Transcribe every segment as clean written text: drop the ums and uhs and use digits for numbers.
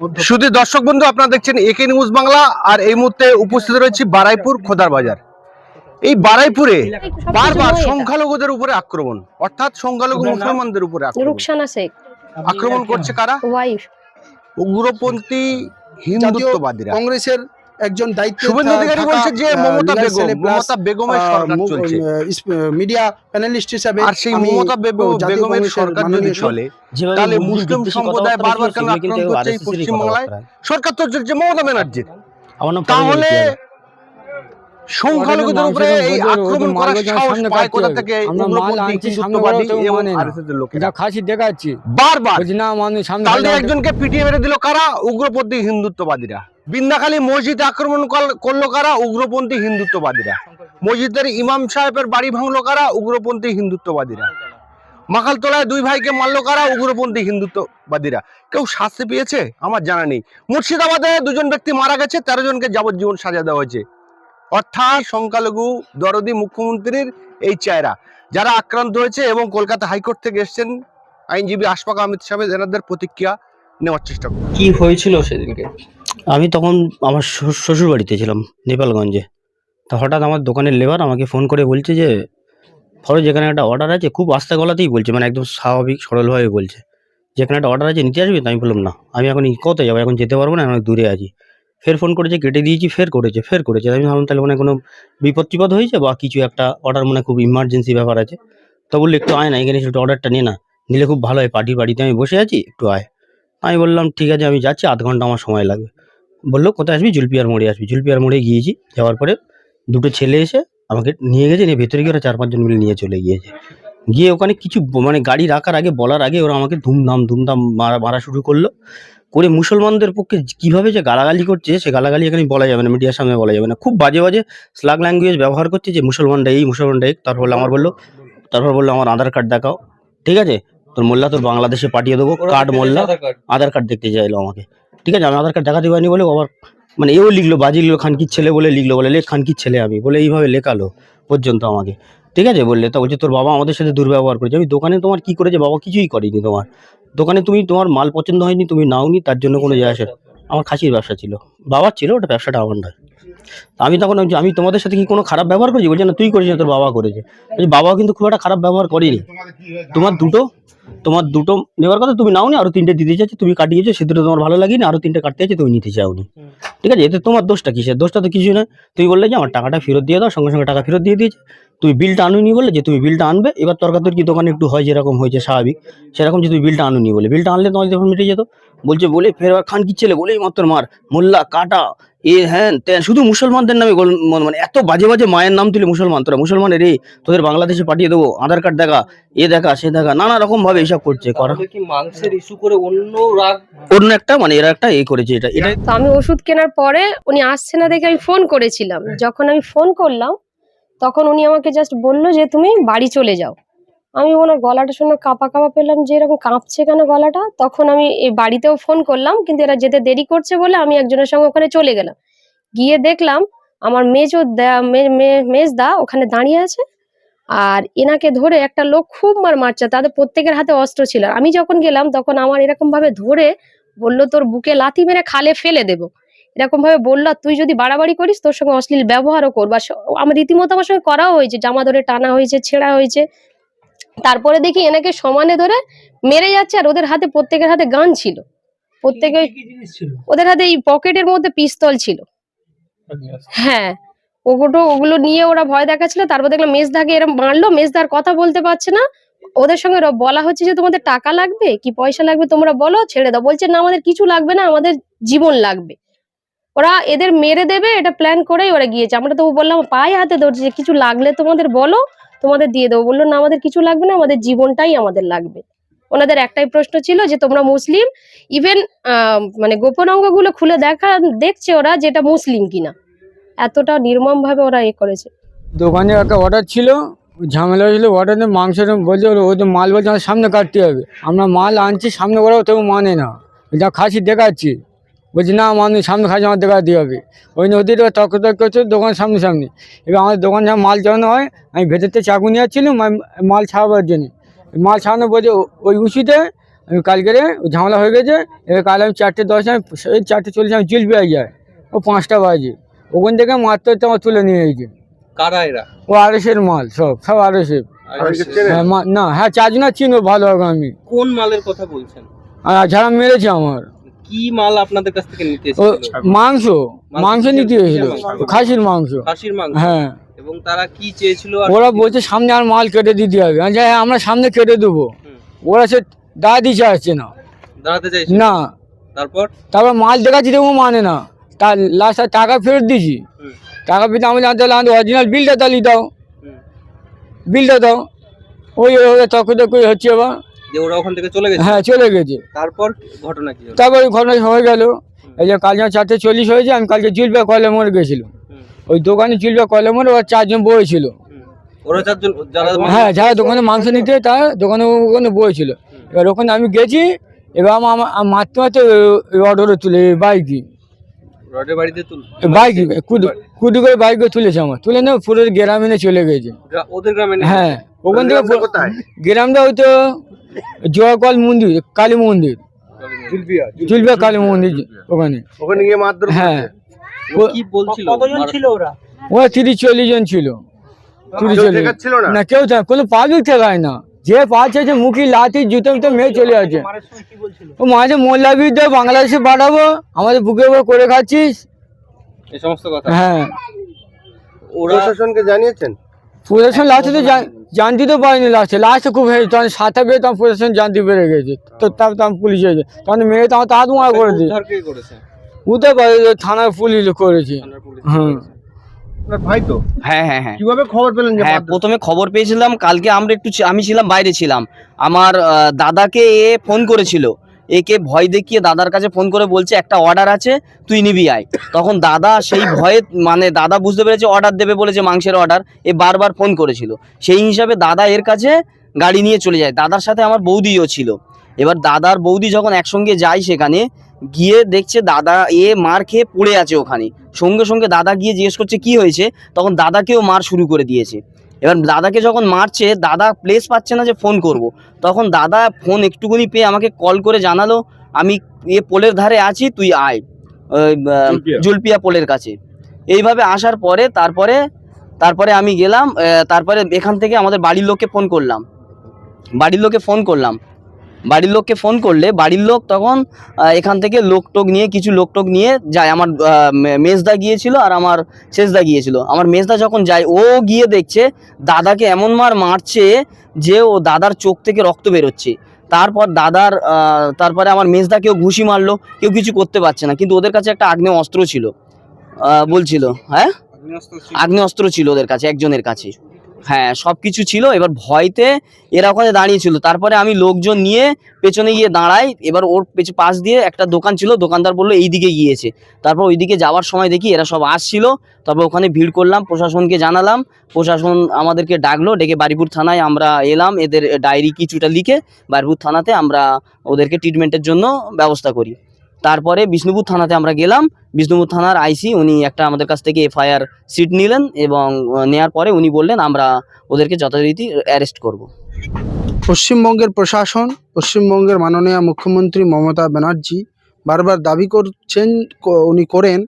শুধু দর্শক বন্ধু, আপনারা দেখছেন একে নিউজ বাংলা। আর এই মুহূর্তে উপস্থিত রয়েছে বারাইপুর খোদার বাজার। এই বারাইপুরে বারবার সংখ্যালঘুদের উপরে আক্রমণ, অর্থাৎ সংখ্যালঘু মুসলমানদের উপরে আক্রমণ করছে কারা? উগ্রপন্থী হিন্দুত্ববাদীরা। কংগ্রেসের একজন শুভেন্দু অধিকারী বলছে যে মমতা বেগমের সরকার চলছে মিডিয়া প্যানেলিস্ট হিসেবে, আর সেই মমতা বেগমের সরকার যদি চলে তাহলে মুসলিম সম্প্রদায় বারবার কেন আক্রমণ করছে এই পশ্চিমবাংলায়? সরকার তো চলছে মমতা ব্যানার্জির, তাহলে সংখ্যালঘুদের উপরে এই আক্রমণ করার সাহস পায় কোথা থেকে? উগ্রপন্থী হিন্দুত্ববাদী এবং আরএসএসের লোকেরা খাসি দেখাচ্ছি বারবার। না মানুষ তাহলে একজনকে পিটিয়ে মেরে দিল কারা? উগ্রপন্থী হিন্দুত্ববাদীরা। বিন্দাখালী মসজিদে আক্রমণ করলো কারা? উগ্রপন্থী হিন্দুত্ববাদীরা। মসজিদের ইমাম সাহেবের বাড়ি ভাঙলো কারা? উগ্রপন্থী হিন্দুত্ববাদীরা। মাখালতলায় দুই ভাইকে মারলো কারা? উগ্রপন্থী হিন্দুত্ববাদীরা। কেউ শাস্তি পেয়েছে আমার জানা নেই। মুর্শিদাবাদে দুজন ব্যক্তি মারা গেছে, 13 জনকে যাবজ্জীবন সাজা দেওয়া হয়েছে। অর্থাৎ সংখ্যালঘু দরদি মুখ্যমন্ত্রীর এই চেহারা যারা আক্রান্ত হয়েছে, এবং কলকাতা হাইকোর্ট থেকে এসেছেন আইনজীবী আশফাক আহমেদ সাহেব, এনাদের প্রতিক্রিয়া নেওয়ার চেষ্টা করব। কি হয়েছিল সেদিনকে? আমি তখন আমার শ্বশুর বাড়িতে ছিলাম নেপালগঞ্জে। তা হঠাৎ আমার দোকানের লেবার আমাকে ফোন করে বলছে যে ফরজ যেখানে একটা অর্ডার আছে, খুব আস্তে গলাতেই বলছে, মানে একদম স্বাভাবিক সরলভাবে বলছে, যেখানে একটা অর্ডার আছে নিতে আসবি? তো আমি বললাম না, আমি এখন কোথায় যাবো, এখন যেতে পারবো না, আমি দূরে আছি। ফের ফোন করেছে, কেটে দিয়েছি, ফের করেছে। আমি ভাবলাম তাহলে মানে কোনো বিপদ হয়েছে বা কিছু একটা অর্ডার, মানে খুব ইমার্জেন্সি ব্যাপার আছে। তো বললো একটু আয় না, এখানে একটু অর্ডারটা নিয়ে না, নিলে খুব ভালো হয়, বাড়িতে আমি বসে আছি, একটু আয়। আমি বললাম ঠিক আছে, আমি যাচ্ছি, আধ ঘন্টা আমার সময় লাগবে। বললো কোথায় আসবি? জুলপিয়ার মোড়ে আসবি। জুলপিয়ার মোড়ে গিয়েছি, যাওয়ার পরে দুটো ছেলে এসে আমাকে নিয়ে গেছে, নিয়ে ভেতরে গিয়ে ওরা 4-5 জন মিলে নিয়ে চলে গিয়েছে। গিয়ে ওখানে কিছু মানে গাড়ি রাখার আগে, বলার আগে ওরা আমাকে ধুমধাম মারা শুরু করলো। করে মুসলমানদের পক্ষে কিভাবে যে গালাগালি করছে, সে গালাগালি এখানে বলা যাবে না, মিডিয়ার সামনে বলা যাবে না। খুব বাজে স্ল্যাং ল্যাঙ্গুয়েজ ব্যবহার করছে, যে মুসলমানরা এই মুসলমানরা এই। তারপর বললো আমার আধার কার্ড দেখাও। ঠিক আছে, তোর মোল্লা তোর বাংলাদেশে পাঠিয়ে দেবো, কার্ড মোল্লা। আধার কার্ড দেখতে চাইলো আমাকে। ঠিক আছে, আমি আধার কার্ড দেখাতে পারিনি বলে আবার মানে এও লিখলো, বাজি লিখলো, খানকির ছেলে বলে লিখলো, বলে লেখ খানকির ছেলে আমি বলে এইভাবে লেখালো পর্যন্ত আমাকে। ঠিক আছে, বললে তা বলছে তোর বাবা আমাদের সাথে দুর্ব্যবহার করেছে। আমি দোকানে তোমার কি করেছে? বাবা কিছুই করেনি। তোমার দোকানে তোমার মাল পছন্দ হয়নি, তুমি নাওনি, তার জন্য কোনো যায় আসে না। আমার খাসির ব্যবসা ছিল, বাবার ছিল, ওটা ব্যবসাটা আমার নয়। আমি তখন আমি তোমাদের সাথে কি কোনো খারাপ ব্যবহার করেছি? বলছে না তুই করেছিস, তোর বাবা করেছে। বাবাও কিন্তু খুব একটা খারাপ ব্যবহার করেনি। তোমার দুটো নেওয়ার কথা, তুমি নাওনি, আরো 3টে দিতে চাইছে, তুমি কাটিয়েছো, সে দুটো তোমার ভালো লাগেনি, আরো 3টে কাটতে চাইছে, তুমি নিতে চাওনি। ঠিক আছে, এতে তোমার দোষটা কিসের? দোষটা তো কিছুই নয়। তুমি বললে যে আমার টাকাটা ফেরত দিয়ে দাও, সঙ্গে সঙ্গে টাকা ফেরত দিয়ে দিয়েছে। তুমি বিলটা আনুনি, বললে যে তুমি বিলটা আনবে। এবার তর্কাতর্কি দোকানে একটু হয়, যেরকম হয়েছে স্বাভাবিক, সেরকম যে তুমি বিলটা আনুনি বলে, বিলটা আনলে তোমার যখন মিটে যেত। বলে ফের খান কি ছেলে বলেই মাত্র মার, মোল্লা কাটা, হ্যান ত্যান, শুধু মুসলমানদের নামে, মানে এত বাজে মায়ের নাম তুলে মুসলমান, তোরা মুসলমানের তোদের বাংলাদেশে পাঠিয়ে দেবো, আধার কার্ড দেখা, দেখা সে দেখা, নানা রকম ভাবে এইসব করছে। কি মাংসের ইস্যু করে অন্য একটা মানে এরা একটা করেছে। এটা তো আমি ওষুধ কেনার পরে উনি আসছে না দেখে আমি ফোন করেছিলাম। যখন আমি ফোন করলাম তখন উনি আমাকে জাস্ট বললো যে তুমি বাড়ি চলে যাও। আমি ওনার গলাটা শুনে কাঁপা পেলাম, যে এরকম কাঁপছে কেন গলাটা। তখন আমি এই বাড়িতেও ফোন করলাম, কিন্তু এরা যেতে দেরি করছে বলে আমি একজনের সঙ্গে ওখানে চলে গেলাম। গিয়ে দেখলাম আমার মেজদা ওখানে দাঁড়িয়ে আছে, আর এনাকে ধরে একটা লোক খুব মারছে। তাদের প্রত্যেকের হাতে অস্ত্র ছিল। আমি যখন গেলাম তখন আমার এরকম ভাবে ধরে বললো তোর বুকে লাথি মেরে খালে ফেলে দেবো, এরকম ভাবে বললো। তুই যদি বাড়াবাড়ি করিস তোর সঙ্গে অশ্লীল ব্যবহারও করবো। আমার রীতিমতো আমার সঙ্গে করাও হয়েছে, জামা ধরে টানা হয়েছে, ছেঁড়া হয়েছে। তারপরে দেখি এনাকে সমানে ধরে মেরে যাচ্ছে, আর ওদের হাতে প্রত্যেকের হাতে গান ছিল। প্রত্যেকে ওদের হাতে এই পকেটের মধ্যে পিস্তল ছিল। হ্যাঁ, ওগুলো নিয়ে ওরা ভয় দেখাচ্ছিল। তারপর দেখলাম মেজদাকে এরকম মারলো, মেজদার কথা বলতে পারছে না। ওদের সঙ্গে বলা হচ্ছে যে তোমাদের টাকা লাগবে কি পয়সা লাগবে তোমরা বলো, ছেড়ে দাও। বলছে না আমাদের কিছু লাগবে না, আমাদের জীবন লাগবে। ওরা এদের মেরে দেবে এটা প্ল্যান করেই ওরা গিয়েছে। আমরা তো বললাম পায়ে হাতে ধরছে, কিছু লাগলে তোমাদের বলো, তোমাদের দিয়ে দেবো। বললো না আমাদের কিছু লাগবে না, আমাদের জীবনটাই আমাদের লাগবে। ওনাদের একটাই প্রশ্ন ছিল যে তোমরা মুসলিম। ইভেন মানে গোপন অঙ্গগুলো খুলে দেখছে ওরা যেটা মুসলিম কিনা। এতটা নির্মম ভাবে ওরা করেছে। দোকানে একটা অর্ডার ছিল, ঝামেলা হয়েছিল। অর্ডারে মাংস বলছে, ওই তো মাল বলছে আমার সামনে কাটতে হবে। আমরা মাল আনছি সামনে, ওরাও তবু মানে না, যা খাসি দেখাচ্ছি। বলছি না মানুষ সামনে খাসি আমার দেখাতে হবে। ওই নদীর তর্ক করছে দোকানের সামনে। এবার আমাদের দোকান যা মাল চালানো হয়, আমি ভেতরতে চাকু নিয়ে যাচ্ছিলাম মাল ছাড়াবার জন্য। মাল ছাড়ানো বলছে ওই উঁচুতে আমি কালকে ঝামেলা হয়ে গেছে, এবার কাল আমি 4:10 আমি সেই 4:40 আমি জিলপিয়া যাই, ও 5টা বাজে, ওখান থেকে মারতে হচ্ছে আমার তুলে নিয়ে গেছে। কারা এরা? ও আরএসের মাল, সব আরএসের। চেনেন? হ্যাঁ, না, হ্যাঁ 4 জন চিনো ভালো হবে আমি। কোন মালের কথা বলছেন? আর যারা মেরেছে আমার, কি মাল আপনাদের কাছ থেকে নিতে ও এসেছিল? মাংস নিতে এসেছিল, খাসির মাংস। খাসির মাংস। হ্যাঁ, এবং তারা কি চেয়েছিল? আর ওরা বলছে সামনে আর মাল কেটে দিতে হবে। আমি বলছি, হ্যাঁ আমরা সামনে কেটে দেবো। হুম। ওরা সে দাঁড়াতে চাইছে না। দাঁড়াতে চাইছিল না, তারপর মাল দেখাচ্ছি দেবো মানে না, তার লাস্ট টাকা ফেরত দিয়েছি। হুম। টাকা ফেরত আমি জানতে অরিজিনাল বিলটা তাহলে দাও, হুম। বিলটা দাও। ওই তখন হচ্ছে এবার। যে ওরা ওখান থেকে চলে গেছে? হ্যাঁ চলে গেছে। তারপর ঘটনা কি হলো? তারপর ওই ঘটনা হয়ে গেল। এই যে কাল যখন 4:40 হয়েছে, আমি কালকে জিলপিয়া কয়লা মোড় গেছিলাম। হুম। ওই দোকানে জিলপিয়া কয়লা মোড়ে ওরা 4 জন বসেছিল। হুম। ওরা চারজন যারা হ্যাঁ, যারা দোকানে মাংস নিতে তার দোকানে ওখানে বসেছিল। এবার ওখানে আমি গেছি, এবার আমার মারতে মারতে অর্ডারে তুলে বাইকই রডের বাড়িতে বাইক কুটি করে বাইকে তুলেছে, আমার তুলে না পুরো গ্রামে নিয়ে চলে গেছে। ওদের গ্রামে নেই? হ্যাঁ, ওখান থেকে গ্রামটা কোথায়? গ্রামটা হয়তো জয়কল মন্দির, কালী মন্দির, জুলবিয়া কালী মন্দির ওখানে। ওখানে গিয়ে মারধর হ্যাঁ, কি বলছিল? ওরা 30-40 জন ছিল। 30-40 ছিল না? না, কেউ কোনো পাবলিক ঠেকায় না। যে পাচ্ছে যে মুখি লাঠি জুতো মেয়ে চলে আছে। ও মাঝে মোল্লা বিদ্যা বাংলাদেশে পাঠাবো, আমাদের বুকে উপর করে খাচ্ছিস, এই সমস্ত কথা। হ্যাঁ। ওরা প্রশাসনকে জানিয়েছেন? প্রশাসন লাস্টে তো জানতে তো পারিনি, লাস্টে খুব হয়েছে, তখন 7 বেয়ে তখন প্রশাসন জানতে পেরে গেছে। তো তখন পুলিশ হয়েছে, তখন মেয়ে তো আমার হাত মারা করে দিই। উদ্ধার কে করেছে? উঠতে পারে, থানার পুলিশ করেছে। থানার পুলিশ হুম। করেছে। আপনার ভাই তো? হ্যাঁ হ্যাঁ হ্যাঁ কিভাবে খবর পেলেন যে হ্যাঁ মারধর? প্রথমে খবর পেয়েছিলাম কালকে। আমি ছিলাম বাইরে ছিলাম, আমার দাদাকে এ ফোন করেছিল, একে ভয় দেখিয়ে দাদার কাছে ফোন করে বলছে একটা অর্ডার আছে তুই নিবি আয়। তখন দাদা সেই ভয়ে মানে দাদা বুঝতে পেরেছে অর্ডার দেবে বলেছে, মাংসের অর্ডার। এ বারবার ফোন করেছিল, সেই হিসাবে দাদা এর কাছে গাড়ি নিয়ে চলে যায়। দাদার সাথে আমার বৌদিও ছিল। এবার দাদার বৌদি যখন একসঙ্গে যায় সেখানে গিয়ে দেখছে দাদা মার খেয়ে পড়ে আছে ওখানে। সঙ্গে সঙ্গে দাদা গিয়ে জিজ্ঞেস করছে কি হয়েছে, তখন দাদাকেও মার শুরু করে দিয়েছে। এবার দাদাকে যখন মারছে, দাদা প্লেস পাচ্ছে না যে ফোন করব। তখন দাদা ফোন একটুকুনি পেয়ে আমাকে কল করে জানালো আমি পোলের ধারে আছি, তুই আয় ওই জুলপিয়া পোলের কাছে। এইভাবে আসার পরে তারপরে আমি গেলাম। তারপরে এখান থেকে আমাদের বাড়ির লোককে ফোন করলে বাড়ির লোক তখন এখান থেকে কিছু লোক নিয়ে যায়। আমার মেজদা গিয়েছিল আর আমার শেষদা গিয়েছিল। আমার মেজদা যখন যায়, ও গিয়ে দেখছে দাদাকে এমন মারছে যে ও দাদার চোখ থেকে রক্ত বেরোচ্ছে। তারপরে আমার মেজদা কেউ ঘুষি মারলো, কেউ কিছু করতে পারছে না। কিন্তু ওদের কাছে একটা আগ্নেয় অস্ত্র ছিল বলছিল। হ্যাঁ, আগ্নেয় অস্ত্র ছিল ওদের কাছে, একজনের কাছে। হ্যাঁ, সব কিছু ছিল। এবার ভয়তে এরা ওখানে দাঁড়িয়েছিল। তারপরে আমি লোকজন নিয়ে পেছনে গিয়ে দাঁড়াই। এবার ওর পাশ দিয়ে একটা দোকান ছিল, দোকানদার বললো এই দিকে গিয়েছে। তারপর ওইদিকে যাওয়ার সময় দেখি এরা সব আসছিল। তারপর ওখানে ভিড় করলাম, প্রশাসনকে জানালাম। প্রশাসন আমাদেরকে ডাকলো, ডেকে বারিপুর থানায় আমরা এলাম। এদের ডায়েরি কিছুটা লিখে বারিপুর থানাতে আমরা ওদেরকে ট্রিটমেন্টের জন্য ব্যবস্থা করি। তারপরে বিষ্ণুপুর থানাতে আমরা গেলাম। বিষ্ণুপুর থানার আইসি উনি একটা আমাদের কাছ থেকে এফআইআর সিট নিলেন এবং নেওয়ার পরে উনি বললেন আমরা ওদেরকে যথারীতি অ্যারেস্ট করব। পশ্চিমবঙ্গের প্রশাসন, পশ্চিমবঙ্গের মাননীয় মুখ্যমন্ত্রী মমতা ব্যানার্জি বারবার দাবি উনি করেন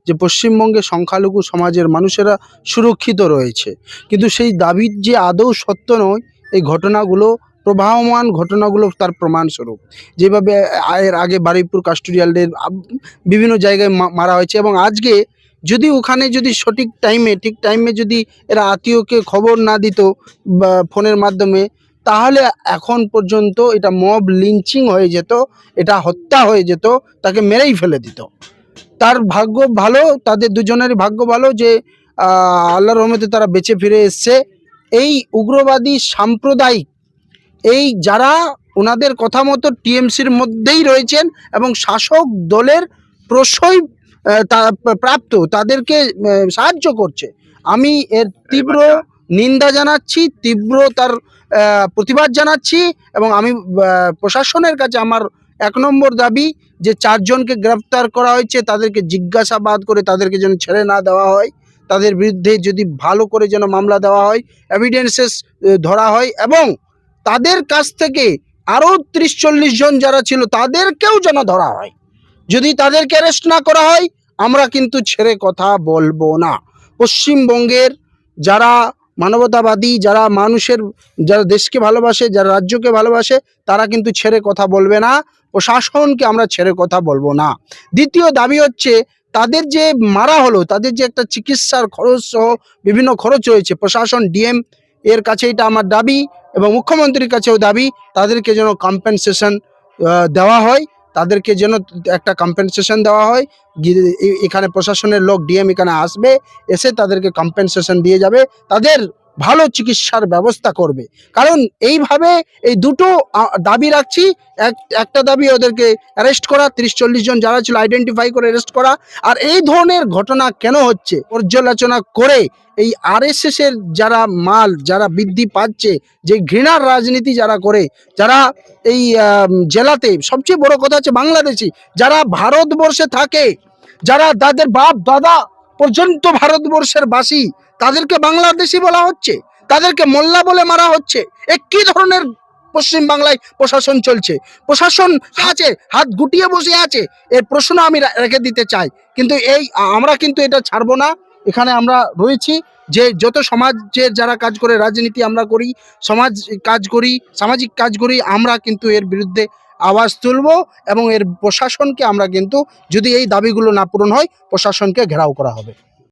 যে পশ্চিমবঙ্গে সংখ্যালঘু সমাজের মানুষেরা সুরক্ষিত রয়েছে, কিন্তু সেই দাবির যে আদৌ সত্য নয়, এই ঘটনাগুলো প্রবাহমান ঘটনাগুলো তার প্রমাণস্বরূপ। যেভাবে এর আগে বারুইপুর কাস্টোডিয়ালদের বিভিন্ন জায়গায় মারা হয়েছে, এবং আজকে যদি ওখানে যদি ঠিক টাইমে যদি এরা আত্মীয়কে খবর না দিত বা ফোনের মাধ্যমে, তাহলে এখন পর্যন্ত এটা মব লিঞ্চিং হয়ে যেত, এটা হত্যা হয়ে যেত, তাকে মেরেই ফেলে দিত। তার ভাগ্য ভালো, তাদের দুজনেরই ভাগ্য ভালো যে আল্লাহর রহমতে তারা বেঁচে ফিরে এসছে। এই উগ্রবাদী সাম্প্রদায়িক যারা ওনাদের কথা মতো টিএমসির মধ্যেই রয়েছেন এবং শাসক দলের প্রশ্রয় প্রাপ্ত, তাদেরকে সাহায্য করছে। আমি এর তীব্র নিন্দা জানাচ্ছি, তীব্র তার প্রতিবাদ জানাচ্ছি, এবং আমি প্রশাসনের কাছে আমার 1 নম্বর দাবি যে 4 জনকে গ্রেফতার করা হয়েছে তাদেরকে জিজ্ঞাসাবাদ করে তাদেরকে যেন ছেড়ে না দেওয়া হয়, তাদের বিরুদ্ধে যদি ভালো করে যেন মামলা দেওয়া হয়, এভিডেন্সেস ধরা হয়, এবং তাদের কাছ থেকে আরও 30-40 জন যারা ছিল তাদেরকেও যেন ধরা হয়। যদি তাদেরকে অ্যারেস্ট না করা হয় আমরা কিন্তু ছেড়ে কথা বলবো না। পশ্চিমবঙ্গের যারা মানবতাবাদী, যারা মানুষের, যারা দেশকে ভালোবাসে, যারা রাজ্যকে ভালোবাসে, তারা কিন্তু ছেড়ে কথা বলবে না। প্রশাসনকে আমরা ছেড়ে কথা বলবো না। দ্বিতীয় দাবি হচ্ছে তাদের যে মারা হলো, তাদের যে একটা চিকিৎসার খরচ সহ বিভিন্ন খরচ রয়েছে, প্রশাসন ডিএম এর কাছে এটা আমার দাবি এবং মুখ্যমন্ত্রীর কাছেও দাবি, তাদেরকে যেন কম্পেনসেশন দেওয়া হয়, তাদেরকে যেন একটা কম্পেনসেশন দেওয়া হয়। এখানে প্রশাসনের লোক ডিএম এখানে আসবে, এসে তাদেরকে কম্পেনসেশন দিয়ে যাবে, তাদের ভালো চিকিৎসার ব্যবস্থা করবে। কারণ এইভাবে এই দুটো দাবি রাখছি। একটা দাবি ওদেরকে অ্যারেস্ট করা, 30-40 জন যারা ছিল আইডেন্টিফাই করে অ্যারেস্ট করা। আর এই ধরনের ঘটনা কেন হচ্ছে পর্যালোচনা করে এই আরএসএস এর যারা মাল যারা বৃদ্ধি পাচ্ছে, যে ঘৃণার রাজনীতি যারা করে, যারা এই জেলাতে, সবচেয়ে বড় কথা হচ্ছে বাংলাদেশি যারা ভারতবর্ষে থাকে, যারা তাদের বাপ দাদা পর্যন্ত ভারতবর্ষের বাসী, তাদেরকে বাংলাদেশি বলা হচ্ছে, তাদেরকে মোল্লা বলে মারা হচ্ছে। কি ধরনের পশ্চিম বাংলায় প্রশাসন চলছে? প্রশাসন আছে হাত গুটিয়ে বসে আছে, এর প্রশ্ন আমি রেখে দিতে চাই। কিন্তু আমরা কিন্তু এটা ছাড়বো না। এখানে আমরা রয়েছি যে যত সমাজের যারা কাজ করে, রাজনীতি আমরা করি, সমাজ কাজ করি, সামাজিক কাজ করি, আমরা কিন্তু এর বিরুদ্ধে আওয়াজ তুলব এবং এর প্রশাসনকে আমরা কিন্তু, যদি এই দাবিগুলো না পূরণ হয়, প্রশাসনকে ঘেরাও করা হবে।